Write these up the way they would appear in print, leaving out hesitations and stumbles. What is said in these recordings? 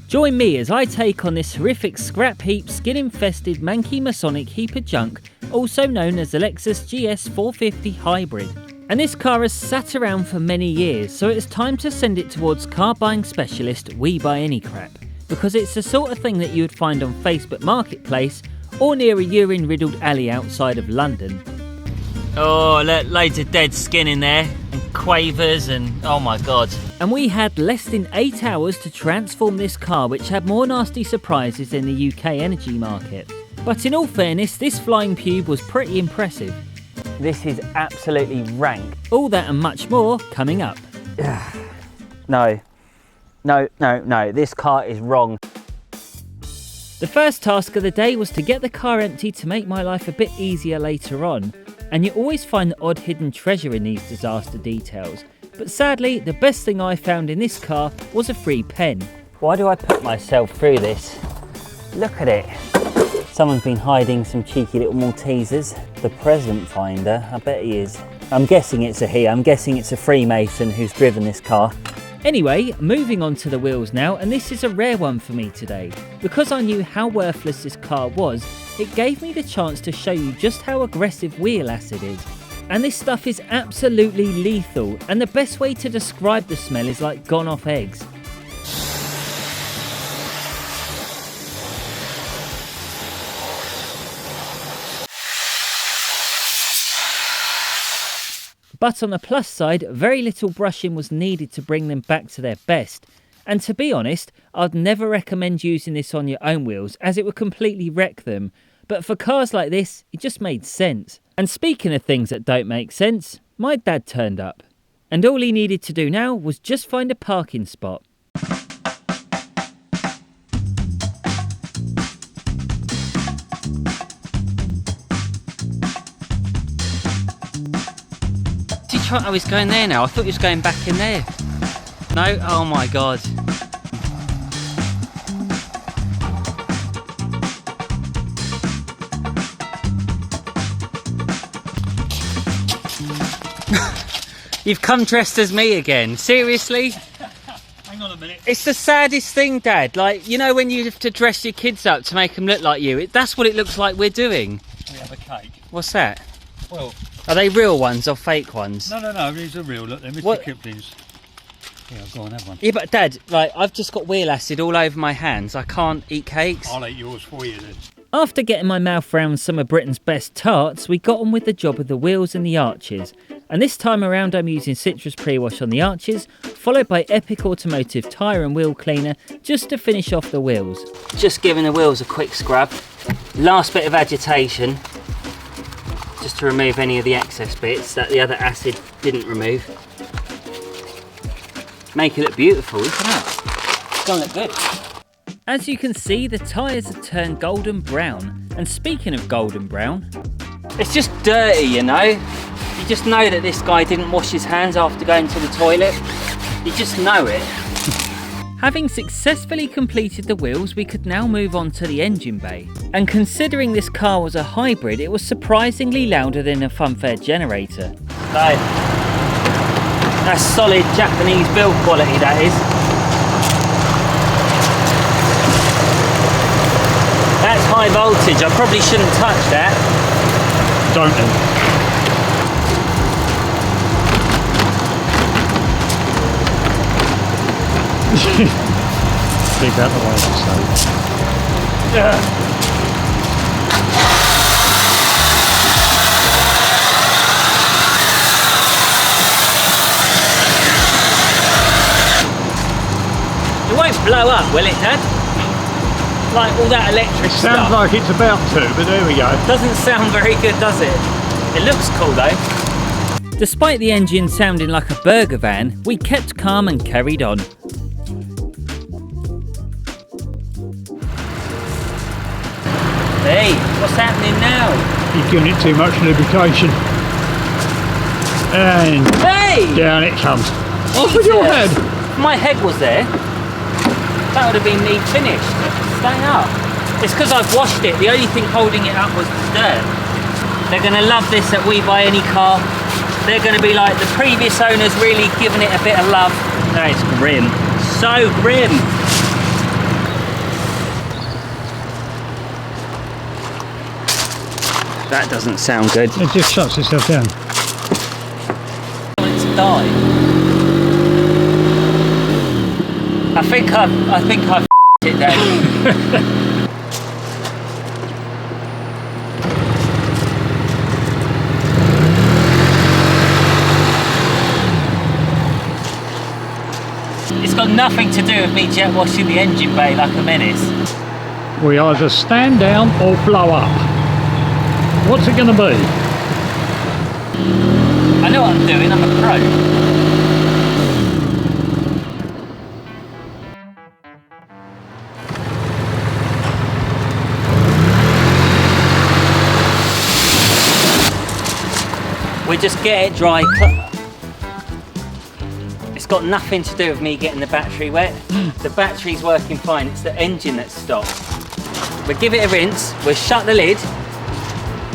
Join me as I take on this horrific scrap heap, skin-infested manky Masonic heap of junk, also known as the Lexus GS 450 Hybrid. And this car has sat around for many years, so it's time to send it towards car buying specialist We Buy Any Crap, because it's the sort of thing that you would find on Facebook Marketplace or near a urine-riddled alley outside of London. Oh, look, loads of dead skin in there, and quavers, and oh my god. And we had less than 8 hours to transform this car, which had more nasty surprises in the UK energy market. But in all fairness, this flying pube was pretty impressive. This is absolutely rank. All that and much more coming up. No, this car is wrong. The first task of the day was to get the car empty to make my life a bit easier later on. And you always find the odd hidden treasure in these disaster details. But sadly, the best thing I found in this car was a free pen. Why do I put myself through this? Look at it. Someone's been hiding some cheeky little Maltesers. The present finder, I bet he is. I'm guessing it's a he. I'm guessing it's a Freemason who's driven this car. Anyway, moving on to the wheels now, and this is a rare one for me today. Because I knew how worthless this car was, it gave me the chance to show you just how aggressive wheel acid is. And this stuff is absolutely lethal, and the best way to describe the smell is like gone off eggs. But on the plus side, very little brushing was needed to bring them back to their best. And to be honest, I'd never recommend using this on your own wheels, as it would completely wreck them. But for cars like this, it just made sense. And speaking of things that don't make sense, my dad turned up. And all he needed to do now was just find a parking spot. Oh, he's going there now. I thought he was going back in there. No? Oh my god. You've come dressed as me again. Seriously? Hang on a minute. It's the saddest thing, Dad. Like, you know when you have to dress your kids up to make them look like you? That's what it looks like we're doing. We have a cake. What's that? Well... Are they real ones or fake ones? No, these are real. Look, they're Mr. Kipling's. Yeah, go on, have one. Yeah, but Dad, like, I've just got wheel acid all over my hands. I can't eat cakes. I'll eat yours for you then. After getting my mouth round some of Britain's best tarts, we got on with the job of the wheels and the arches. And this time around I'm using citrus pre-wash on the arches, followed by Epic Automotive tyre and wheel cleaner, just to finish off the wheels. Just giving the wheels a quick scrub. Last bit of agitation. Just to remove any of the excess bits that the other acid didn't remove. Make it look beautiful, look at that. It's gonna look good. As you can see, the tyres have turned golden brown. And speaking of golden brown, it's just dirty, you know. You just know that this guy didn't wash his hands after going to the toilet. You just know it. Having successfully completed the wheels, we could now move on to the engine bay. And considering this car was a hybrid, it was surprisingly louder than a funfair generator. So, that's solid Japanese build quality, that is. That's high voltage, I probably shouldn't touch that. Don't then. Keep out the way, so. Yeah. It won't blow up, will it, Dad? Like all that electric stuff. It sounds like it's about to, but there we go. Doesn't sound very good, does it? It looks cool though. Despite the engine sounding like a burger van, we kept calm and carried on. Hey, what's happening now? You've given it too much lubrication. And hey! Down it comes. What's with your head? My head was there. That would have been neat finished. Stay up. It's because I've washed it. The only thing holding it up was the dirt. They're going to love this at We Buy Any Car. They're going to be like, the previous owner's really given it a bit of love. That is grim. So grim. That doesn't sound good. It just shuts itself down. It's died. I think I've it then. It's got nothing to do with me jet washing the engine bay like a menace. We either stand down or blow up. What's it going to be? I know what I'm doing, I'm a pro. We just get it dry. It's got nothing to do with me getting the battery wet. The battery's working fine, it's the engine that's stopped. We'll give it a rinse, we'll shut the lid,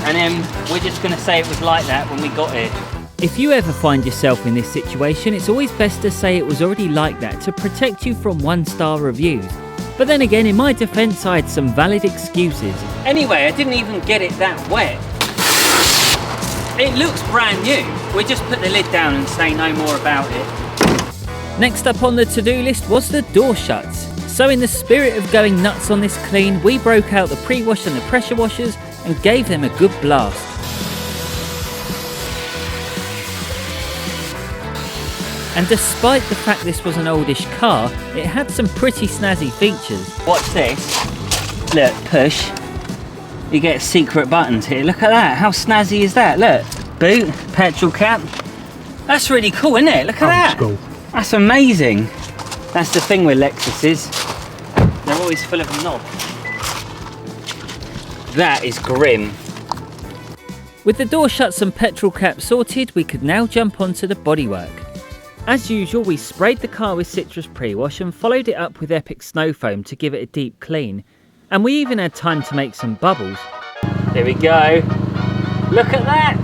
and then we're just going to say it was like that when we got here. If you ever find yourself in this situation, it's always best to say it was already like that to protect you from 1-star reviews. But then again, in my defence, I had some valid excuses. Anyway, I didn't even get it that wet. It looks brand new. We just put the lid down and say no more about it. Next up on the to-do list was the door shuts. So in the spirit of going nuts on this clean, we broke out the pre-wash and the pressure washers and gave them a good blast. And despite the fact this was an oldish car, it had some pretty snazzy features. Watch this. Look, push. You get secret buttons here. Look at that. How snazzy is that? Look. Boot, petrol cap. That's really cool, isn't it? Look at that. Cool. That's amazing. That's the thing with Lexuses. They're always full of knobs. That is grim. With the door shuts and petrol cap sorted, we could now jump onto the bodywork. As usual, we sprayed the car with citrus pre-wash and followed it up with Epic Snow Foam to give it a deep clean. And we even had time to make some bubbles. There we go. Look at that!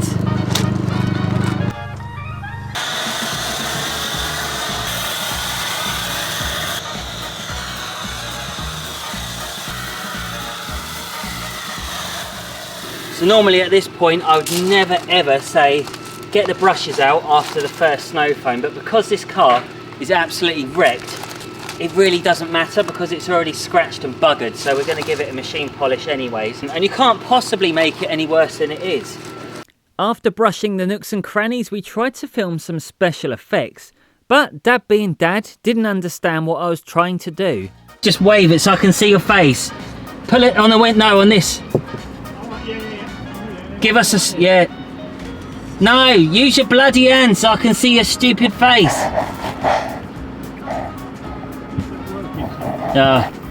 So normally at this point I would never ever say get the brushes out after the first snow foam, but because this car is absolutely wrecked, it really doesn't matter because it's already scratched and buggered, so we're going to give it a machine polish anyways. And you can't possibly make it any worse than it is. After brushing the nooks and crannies, we tried to film some special effects, but Dad being Dad didn't understand what I was trying to do. Just wave it so I can see your face. Pull it on the window on this. Give us a... yeah. No, use your bloody hand so I can see your stupid face.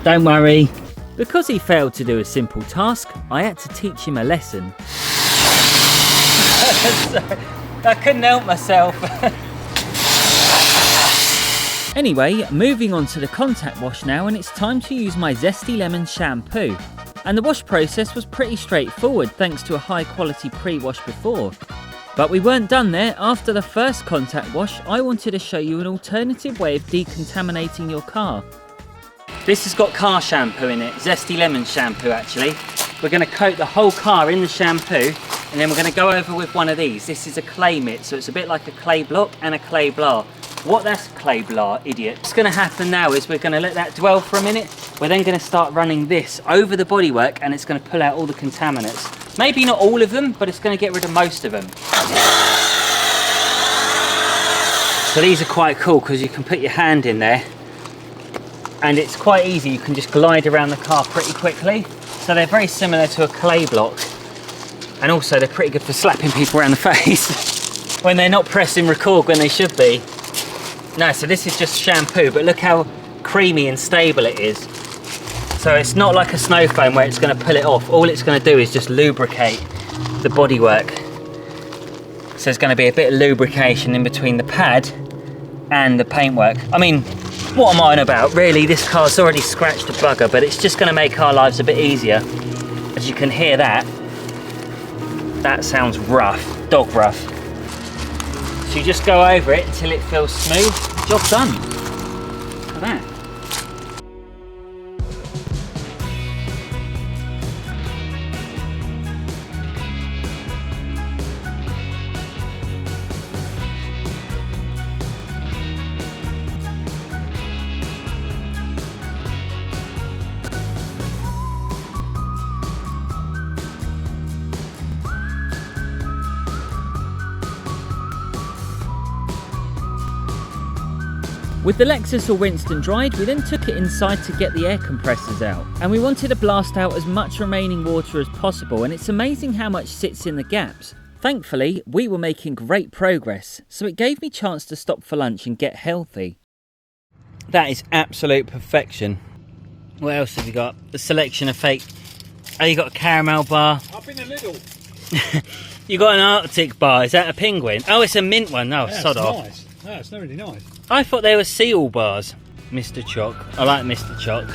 Don't worry. Because he failed to do a simple task, I had to teach him a lesson. I couldn't help myself. Anyway, moving on to the contact wash now, and it's time to use my Zesty Lemon shampoo. And the wash process was pretty straightforward thanks to a high quality pre-wash before. But we weren't done there. After the first contact wash, I wanted to show you an alternative way of decontaminating your car. This has got car shampoo in it, Zesty Lemon shampoo actually. We're going to coat the whole car in the shampoo, and then we're going to go over with one of these. This is a clay mitt, so it's a bit like a clay block and a clay blah. What, that's clay blah, idiot. What's going to happen now is we're going to let that dwell for a minute. We're then going to start running this over the bodywork, and it's going to pull out all the contaminants. Maybe not all of them, but it's going to get rid of most of them. So these are quite cool because you can put your hand in there and it's quite easy. You can just glide around the car pretty quickly. So they're very similar to a clay block, and also they're pretty good for slapping people around the face when they're not pressing record when they should be. No, so this is just shampoo, but look how creamy and stable it is. So it's not like a snow foam where it's going to pull it off. All it's going to do is just lubricate the bodywork. So there's going to be a bit of lubrication in between the pad and the paintwork. I mean, what am I on about? Really, this car's already scratched a bugger, but it's just going to make our lives a bit easier. As you can hear that. That sounds rough, dog rough. So you just go over it until it feels smooth. Job done. Look at that. With the Lexus all rinsed and dried, we then took it inside to get the air compressors out. And we wanted to blast out as much remaining water as possible, and it's amazing how much sits in the gaps. Thankfully, we were making great progress, so it gave me a chance to stop for lunch and get healthy. That is absolute perfection. What else have you got? The selection of fake. Oh, you got a caramel bar. I've been a little. You got an Arctic bar. Is that a penguin? Oh, it's a mint one. Oh, Yeah, sod it's off. nice. No, it's not really nice. I thought they were seal bars. Mr. Choc. I like Mr. Choc.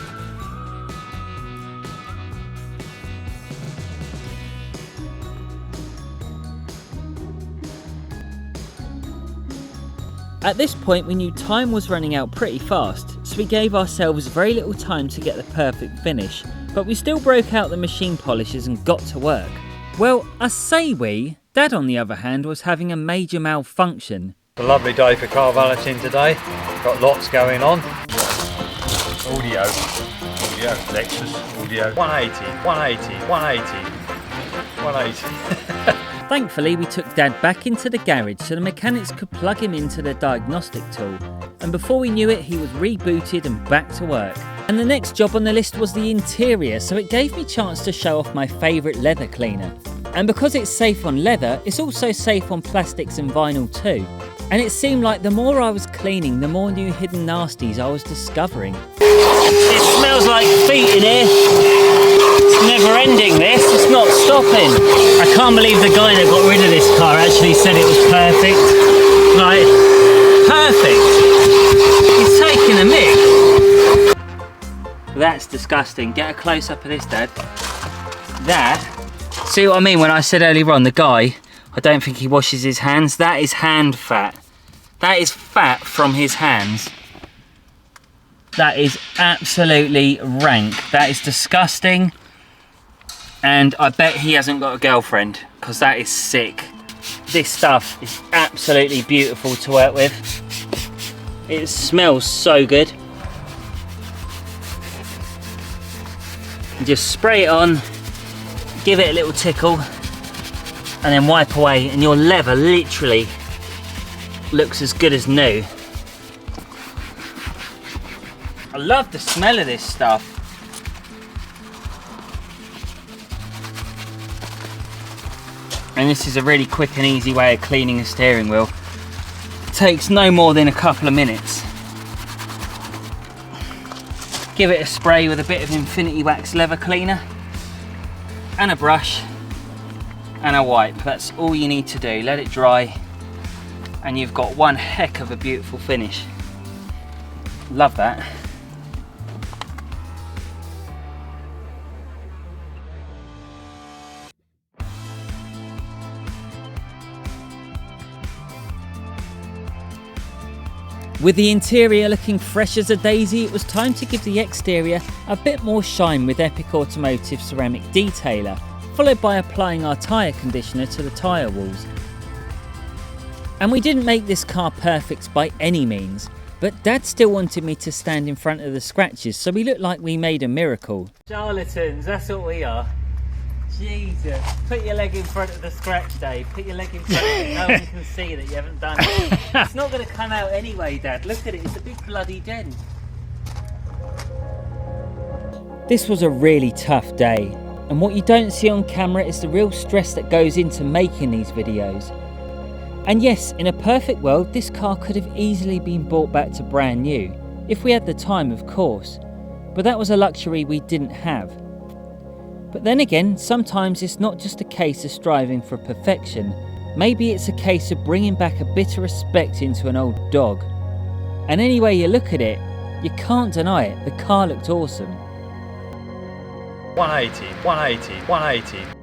At this point we knew time was running out pretty fast, so we gave ourselves very little time to get the perfect finish, but we still broke out the machine polishers and got to work. Well, I say we. Dad, on the other hand, was having a major malfunction. It's a lovely day for car valeting today. Got lots going on. Audio, Lexus, audio. 180, 180, 180, 180. Thankfully, we took Dad back into the garage so the mechanics could plug him into the diagnostic tool. And before we knew it, he was rebooted and back to work. And the next job on the list was the interior, so it gave me a chance to show off my favourite leather cleaner. And because it's safe on leather, it's also safe on plastics and vinyl too. And it seemed like the more I was cleaning, the more new hidden nasties I was discovering. It smells like feet in here. It's never ending this, it's not stopping. I can't believe the guy that got rid of this car actually said it was perfect. Like, perfect. He's taking a mick. That's disgusting. Get a close up of this, Dad. That, see what I mean when I said earlier on, the guy, I don't think he washes his hands. That is hand fat. That is fat from his hands. That is absolutely rank. That is disgusting. And I bet he hasn't got a girlfriend, because that is sick. This stuff is absolutely beautiful to work with. It smells so good. And just spray it on, give it a little tickle, and then wipe away, and your leather literally looks as good as new. I love the smell of this stuff. And this is a really quick and easy way of cleaning a steering wheel. It takes no more than a couple of minutes. Give it a spray with a bit of Infinity Wax leather cleaner and a brush and a wipe. That's all you need to do. Let it dry and you've got one heck of a beautiful finish. Love that. With the interior looking fresh as a daisy, it was time to give the exterior a bit more shine with Epic Automotive Ceramic Detailer, followed by applying our tyre conditioner to the tyre walls. And we didn't make this car perfect by any means, but Dad still wanted me to stand in front of the scratches, so we looked like we made a miracle. Charlatans, that's what we are. Jesus, put your leg in front of the scratch, Dave. Put your leg in front of it. No one can see that you haven't done it. It's not going to come out anyway, Dad. Look at it, it's a big bloody dent. This was a really tough day, and what you don't see on camera is the real stress that goes into making these videos. And yes, in a perfect world, this car could have easily been brought back to brand new, if we had the time, of course. But that was a luxury we didn't have. But then again, sometimes it's not just a case of striving for perfection. Maybe it's a case of bringing back a bit of respect into an old dog. And any way you look at it, you can't deny it, the car looked awesome. 180, 180, 180.